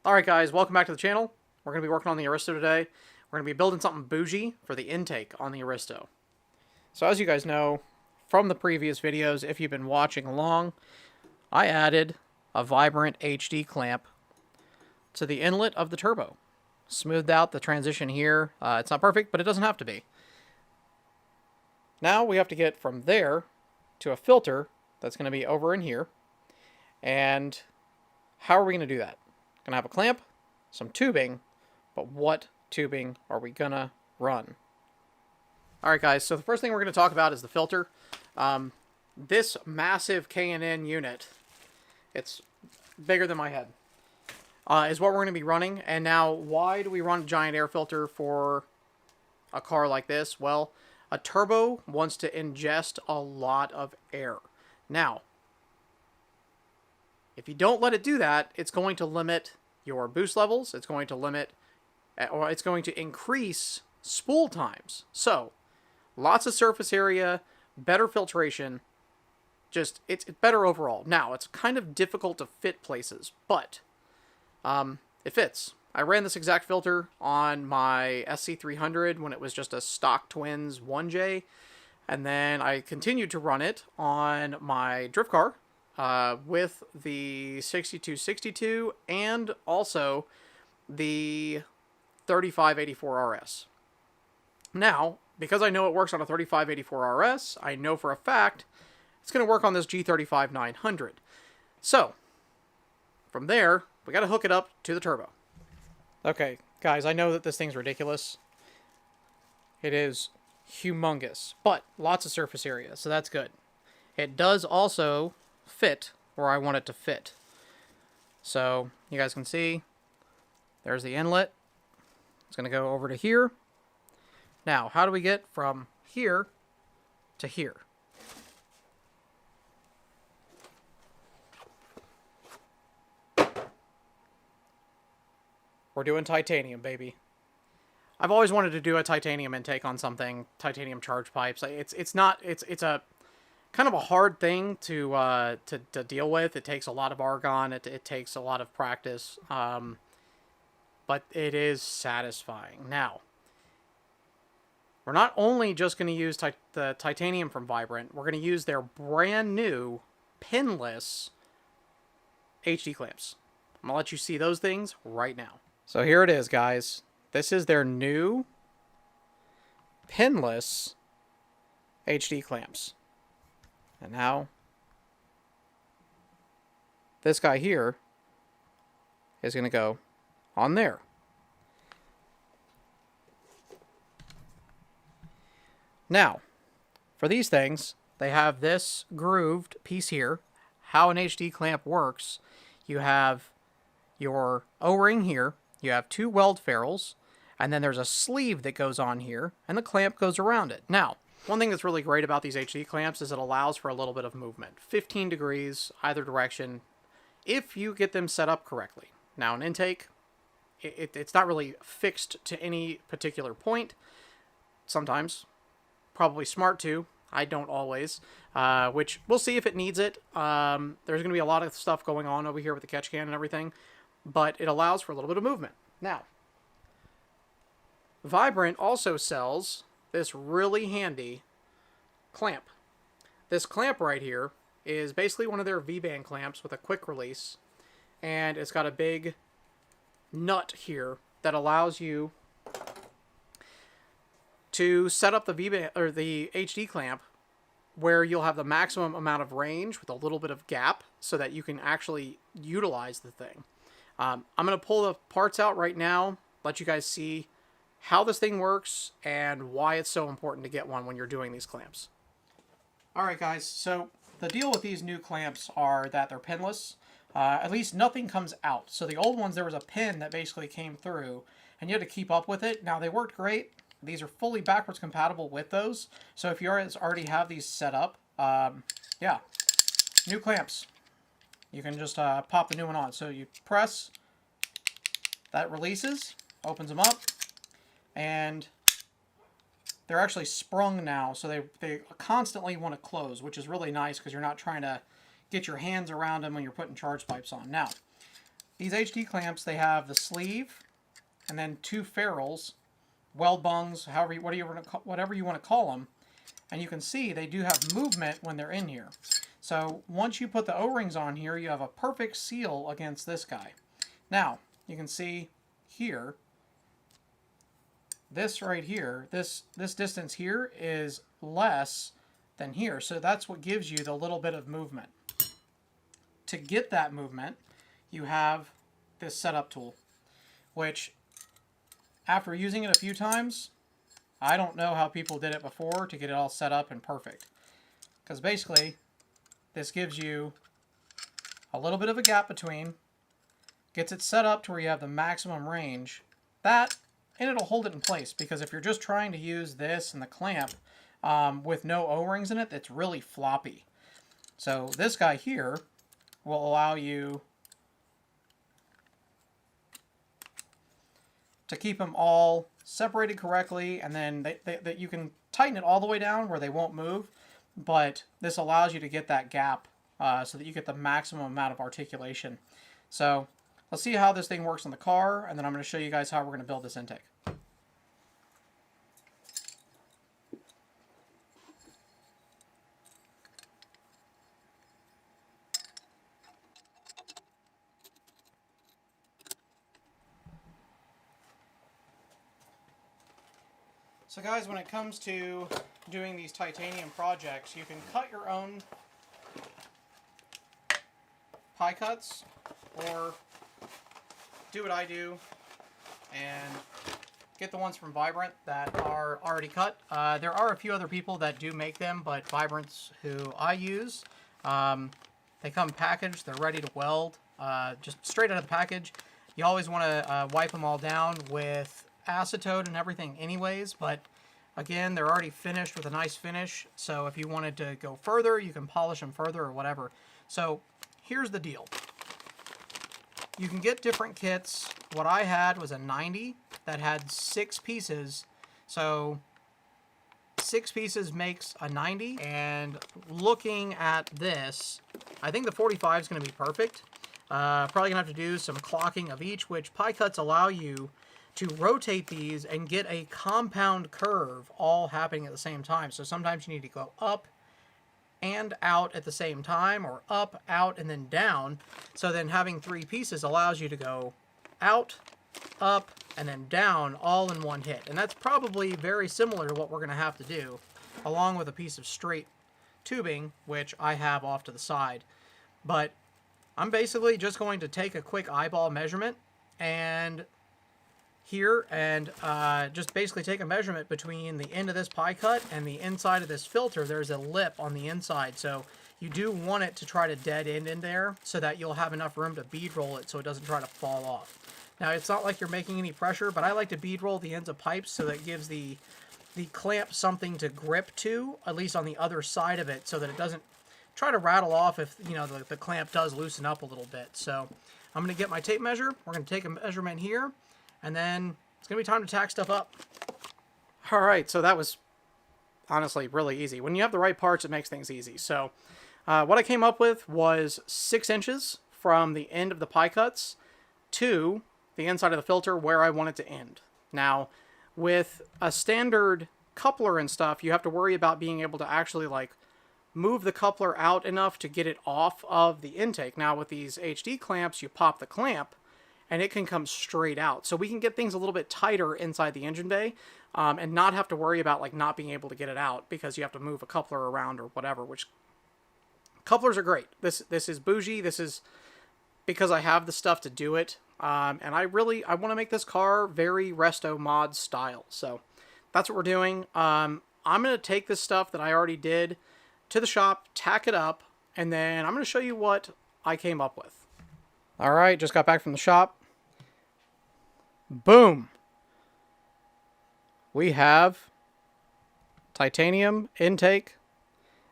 Alright guys, welcome back to the channel. We're going to be working on the Aristo today. We're going to be building something bougie for the intake on the Aristo. So as you guys know, from the previous videos, if you've been watching along, I added a Vibrant HD clamp to the inlet of the turbo. Smoothed out the transition here. It's not perfect, but it doesn't have to be. Now we have to get from there to a filter that's going to be over in here. And how are we going to do that? Going to have a clamp, some tubing, but what tubing are we going to run? Alright guys, so the first thing we're going to talk about is the filter. This massive K&N unit, it's bigger than my head, is what we're going to be running. And now, why do we run a giant air filter for a car like this? Well, a turbo wants to ingest a lot of air. Now, if you don't let it do that, it's going to limit your boost levels, it's going to limit, or it's going to increase spool times. So, lots of surface area, better filtration, just, it's better overall. Now, it's kind of difficult to fit places, but it fits. I ran this exact filter on my SC300 when it was just a stock Twins 1J, and then I continued to run it on my drift car with the 6262 and also the 3584 RS. Now, because I know it works on a 3584 RS, I know for a fact it's going to work on this G35 900. So, from there, we got to hook it up to the turbo. Okay, guys, I know that this thing's ridiculous. It is humongous, but lots of surface area, so that's good. It does also fit where I want it to fit. So, you guys can see, there's the inlet. It's going to go over to here. Now, how do we get from here to here? We're doing titanium, baby. I've always wanted to do a titanium intake on something, titanium charge pipes. It's a kind of a hard thing to deal with. It takes a lot of argon. It takes a lot of practice, but it is satisfying. Now, we're not only just going to use the titanium from Vibrant. We're going to use their brand new pinless HD clamps. I'm going to let you see those things right now. So here it is, guys. This is their new pinless HD clamps. And now, this guy here is going to go on there. Now, for these things, they have this grooved piece here. How an HD clamp works, you have your O-ring here, you have two weld ferrules, and then there's a sleeve that goes on here, and the clamp goes around it. Now, one thing that's really great about these HD clamps is it allows for a little bit of movement. 15 degrees, either direction, if you get them set up correctly. Now, an intake, it's not really fixed to any particular point. Sometimes. Probably smart to. I don't always. Which, we'll see if it needs it. There's going to be a lot of stuff going on over here with the catch can and everything. But it allows for a little bit of movement. Now, Vibrant also sells this really handy clamp. This clamp right here is basically one of their V-band clamps with a quick release. And it's got a big nut here that allows you to set up the V-band or the HD clamp where you'll have the maximum amount of range with a little bit of gap so that you can actually utilize the thing. I'm going to pull the parts out right now, let you guys see how this thing works and why it's so important to get one when you're doing these clamps. Alright guys, so the deal with these new clamps are that they're pinless. At least nothing comes out. So the old ones, there was a pin that basically came through and you had to keep up with it. Now they worked great. These are fully backwards compatible with those. So if you already have these set up, yeah, new clamps. You can just pop the new one on. So you press, that releases, opens them up, and they're actually sprung now. So they constantly want to close, which is really nice because you're not trying to get your hands around them when you're putting charge pipes on. Now, these HD clamps, they have the sleeve and then 2 ferrules, weld bungs, whatever you want to call them. And you can see they do have movement when they're in here. So once you put the O-rings on here, you have a perfect seal against this guy. Now, you can see here, this right here, this distance here is less than here. So that's what gives you the little bit of movement. To get that movement, you have this setup tool, which after using it a few times, I don't know how people did it before to get it all set up and perfect. Because basically, this gives you a little bit of a gap between, gets it set up to where you have the maximum range. That, and it'll hold it in place, because if you're just trying to use this and the clamp with no O-rings in it, it's really floppy. So this guy here will allow you to keep them all separated correctly, and then you can tighten it all the way down where they won't move, but this allows you to get that gap so that you get the maximum amount of articulation. So let's see how this thing works on the car, and then I'm going to show you guys how we're going to build this intake. So guys, when it comes to doing these titanium projects, you can cut your own pie cuts, or do what I do and get the ones from Vibrant that are already cut. There are a few other people that do make them, but Vibrant's who I use. They come packaged, they're ready to weld, just straight out of the package. You always want to wipe them all down with acetone and everything anyways, but again, they're already finished with a nice finish, so if you wanted to go further, you can polish them further or whatever. So here's the deal. You can get different kits. What I had was a 90 that had 6 pieces, so 6 pieces makes a 90, and looking at this, I think the 45 is going to be perfect. Probably going to have to do some clocking of each, which pie cuts allow you to rotate these and get a compound curve all happening at the same time. So sometimes you need to go up and out at the same time, or up, out, and then down. So then having 3 pieces allows you to go out, up, and then down all in one hit. And that's probably very similar to what we're going to have to do, along with a piece of straight tubing, which I have off to the side. But I'm basically just going to take a quick eyeball measurement and here, and just basically take a measurement between the end of this pie cut and the inside of this filter. There's a lip on the inside, so you do want it to try to dead end in there so that you'll have enough room to bead roll it so it doesn't try to fall off. Now, it's not like you're making any pressure, but I like to bead roll the ends of pipes so that it gives the clamp something to grip to, at least on the other side of it, so that it doesn't try to rattle off if, you know, the clamp does loosen up a little bit. So I'm going to get my tape measure. We're going to take a measurement here, and then it's going to be time to tack stuff up. All right, so that was honestly really easy. When you have the right parts, it makes things easy. So what I came up with was 6 inches from the end of the pie cuts to the inside of the filter where I want it to end. Now, with a standard coupler and stuff, you have to worry about being able to actually like move the coupler out enough to get it off of the intake. Now, with these HD clamps, you pop the clamp and it can come straight out. So we can get things a little bit tighter inside the engine bay and not have to worry about like not being able to get it out because you have to move a coupler around or whatever, which couplers are great. This is bougie. This is because I have the stuff to do it. And I want to make this car very Resto mod style. So that's what we're doing. I'm going to take this stuff that I already did to the shop, tack it up, and then I'm going to show you what I came up with. All right, just got back from the shop. Boom. We have titanium intake.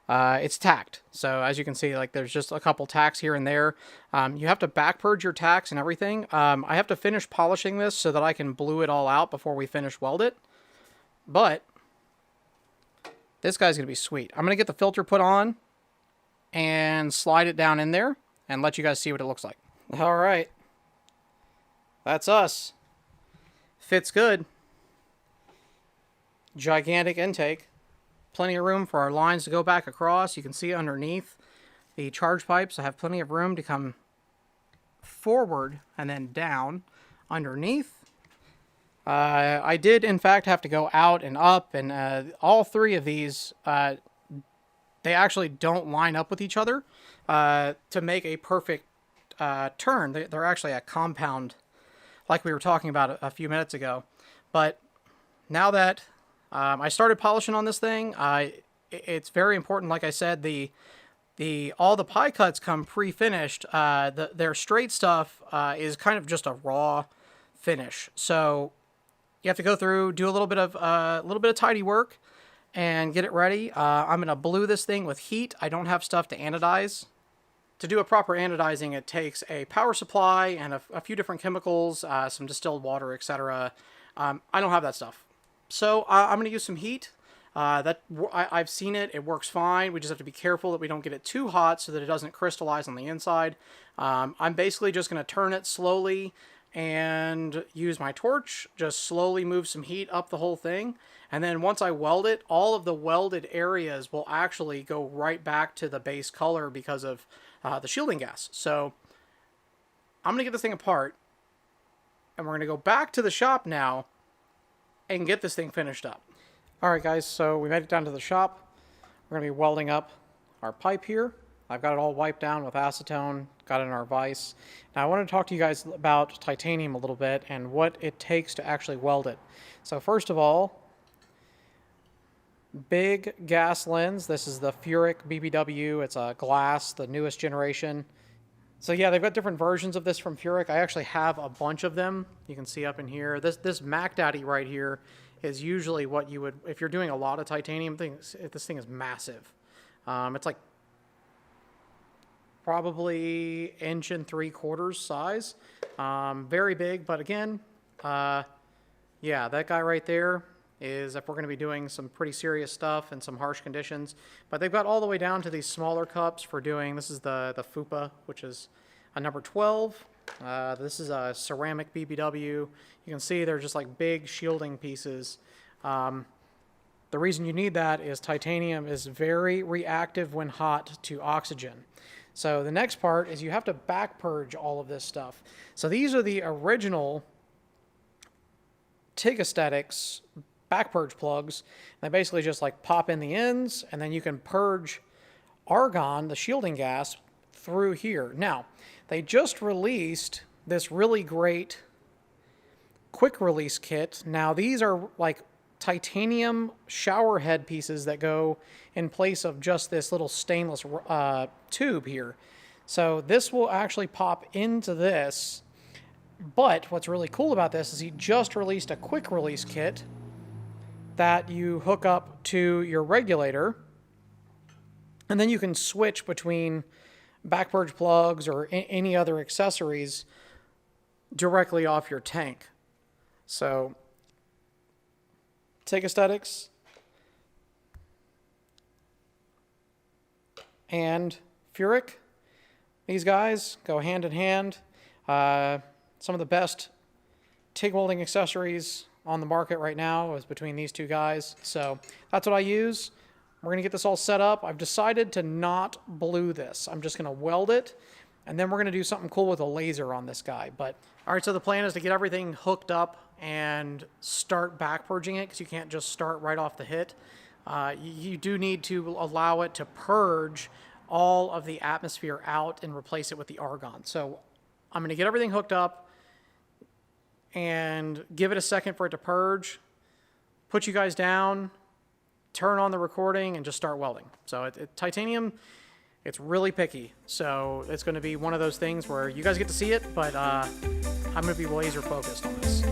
It's tacked. So as you can see, like there's just a couple tacks here and there. You have to back purge your tacks and everything. I have to finish polishing this so that I can blue it all out before we finish weld it. But this guy's going to be sweet. I'm going to get the filter put on and slide it down in there and let you guys see what it looks like. All right. That's us. Fits good. Gigantic intake. Plenty of room for our lines to go back across. You can see underneath the charge pipes, I have plenty of room to come forward and then down underneath. I did, in fact, have to go out and up, and all three of these, they actually don't line up with each other to make a perfect turn. They're actually a compound, like we were talking about a few minutes ago. But now that I started polishing on this thing, it's very important. Like I said, all the pie cuts come pre-finished. Their straight stuff is kind of just a raw finish. So you have to go through, do a little bit of tidy work, and get it ready. I'm gonna blue this thing with heat. I don't have stuff to anodize. To do a proper anodizing, it takes a power supply and a few different chemicals, some distilled water, etc. I don't have that stuff, so I'm gonna use some heat. I've seen it. It works fine. We just have to be careful that we don't get it too hot so that it doesn't crystallize on the inside. I'm basically just gonna turn it slowly and use my torch, just slowly move some heat up the whole thing. And then once I weld it, all of the welded areas will actually go right back to the base color because of the shielding gas. So I'm gonna get this thing apart, and we're gonna go back to the shop now and get this thing finished up. All right, guys, so we made it down to the shop. We're gonna be welding up our pipe here. I've got it all wiped down with acetone, got it in our vise. Now I want to talk to you guys about titanium a little bit and what it takes to actually weld it. So first of all, big gas lens. This is the Furik BBW. It's a glass, the newest generation. So yeah, they've got different versions of this from Furik. I actually have a bunch of them. You can see up in here. This Mac Daddy right here is usually what you would, if you're doing a lot of titanium things, this thing is massive. It's like probably 1 3/4 inch size. Very big, but again, yeah, that guy right there is if we're going to be doing some pretty serious stuff and some harsh conditions. But they've got all the way down to these smaller cups for doing, this is the FUPA, which is a number 12. This is a ceramic BBW. You can see they're just like big shielding pieces. The reason you need that is titanium is very reactive when hot to oxygen. So the next part is you have to back purge all of this stuff. So these are the original TIG aesthetics back purge plugs. They basically just like pop in the ends, and then you can purge argon, the shielding gas, through here. Now, they just released this really great quick release kit. Now these are like titanium shower head pieces that go in place of just this little stainless tube here. So this will actually pop into this. But what's really cool about this is he just released a quick release kit that you hook up to your regulator, and then you can switch between back purge plugs or any other accessories directly off your tank. So TIG aesthetics and Furik, these guys go hand in hand. Some of the best TIG welding accessories on the market right now is between these two guys. So that's what I use. We're going to get this all set up. I've decided to not blue this. I'm just going to weld it, and then we're going to do something cool with a laser on this guy. But all right, so the plan is to get everything hooked up and start back purging it, because you can't just start right off the hit. You do need to allow it to purge all of the atmosphere out and replace it with the argon. So I'm going to get everything hooked up and give it a second for it to purge, put you guys down, turn on the recording, and just start welding. So titanium, it's really picky. So it's going to be one of those things where you guys get to see it, but I'm going to be laser focused on this.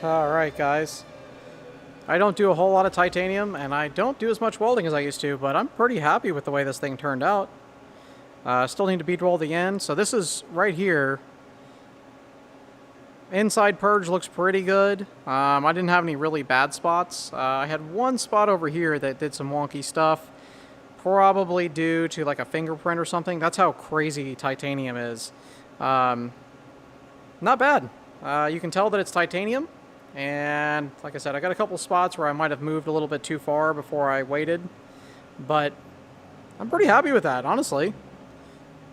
Alright guys, I don't do a whole lot of titanium, and I don't do as much welding as I used to, but I'm pretty happy with the way this thing turned out. Still need to bead roll the end, so this is right here. Inside Purge looks pretty good. I didn't have any really bad spots. I had one spot over here that did some wonky stuff, probably due to like a fingerprint or something. That's how crazy titanium is. Not bad. You can tell that it's titanium. And like I said, I got a couple spots where I might have moved a little bit too far before I waited. But I'm pretty happy with that, honestly.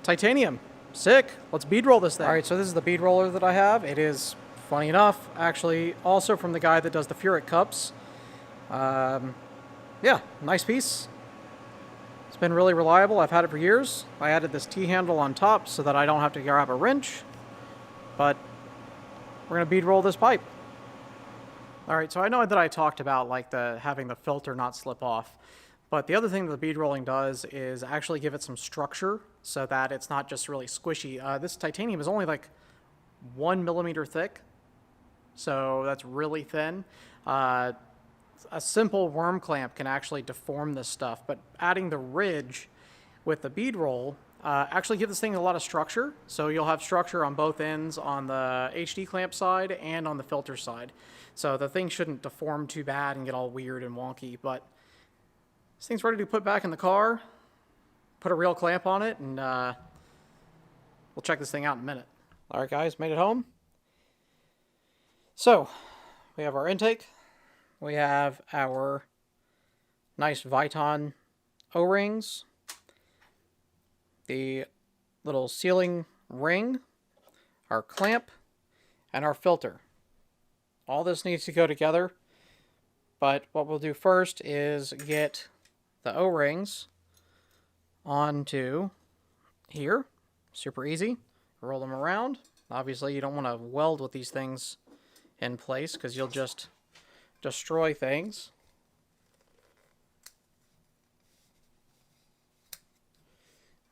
Titanium. Sick. Let's bead roll this thing. Alright, so this is the bead roller that I have. It is, funny enough, actually also from the guy that does the Furik Cups. Yeah, nice piece. It's been really reliable. I've had it for years. I added this T-handle on top so that I don't have to grab a wrench. But we're going to bead roll this pipe. Alright, so I know that I talked about like having the filter not slip off, but the other thing that the bead rolling does is actually give it some structure so that it's not just really squishy. This titanium is only like 1 millimeter thick, so that's really thin. A simple worm clamp can actually deform this stuff, but adding the ridge with the bead roll actually gives this thing a lot of structure. So you'll have structure on both ends, on the HD clamp side and on the filter side. So the thing shouldn't deform too bad and get all weird and wonky. But this thing's ready to put back in the car, put a real clamp on it, and we'll check this thing out in a minute. All right, guys, made it home. So we have our intake. We have our nice Viton O-rings, the little sealing ring, our clamp, and our filter. All this needs to go together, but what we'll do first is get the O-rings onto here. Super easy. Roll them around. Obviously, you don't want to weld with these things in place because you'll just destroy things.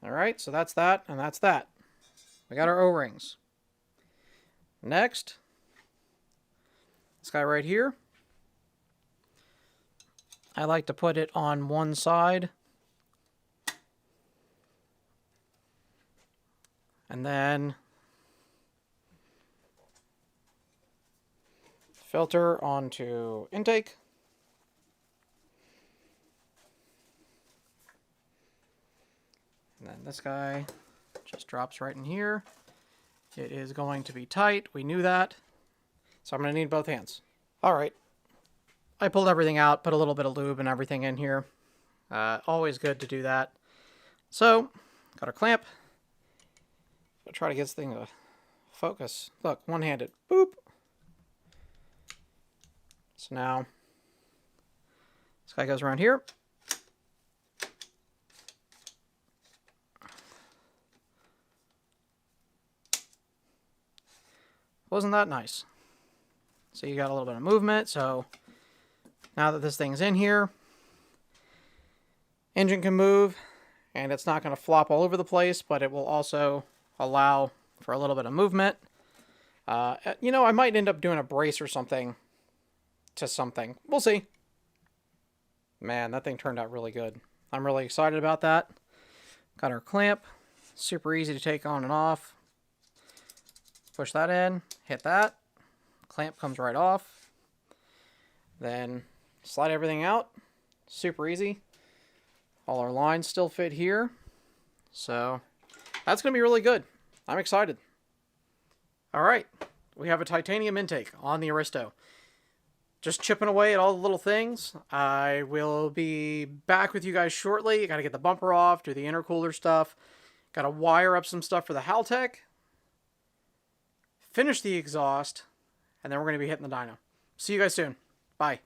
Alright, so that's that, and that's that. We got our O-rings. Next, this guy right here. I like to put it on one side. And then filter onto intake. And then this guy just drops right in here. It is going to be tight. We knew that. So I'm going to need both hands. All right. I pulled everything out, put a little bit of lube and everything in here. Always good to do that. So, got our clamp. I'll try to get this thing to focus. Look, one-handed. Boop. So now, this guy goes around here. Wasn't that nice? So you got a little bit of movement. So now that this thing's in here, engine can move, and it's not going to flop all over the place, but it will also allow for a little bit of movement. You know, I might end up doing a brace or something to something. We'll see. Man, that thing turned out really good. I'm really excited about that. Got our clamp. Super easy to take on and off. Push that in, hit that. Clamp comes right off. Then slide everything out. Super easy. All our lines still fit here. So that's going to be really good. I'm excited. All right. We have a titanium intake on the Aristo. Just chipping away at all the little things. I will be back with you guys shortly. Got to get the bumper off, do the intercooler stuff. Got to wire up some stuff for the Haltech. Finish the exhaust. And then we're going to be hitting the dyno. See you guys soon. Bye.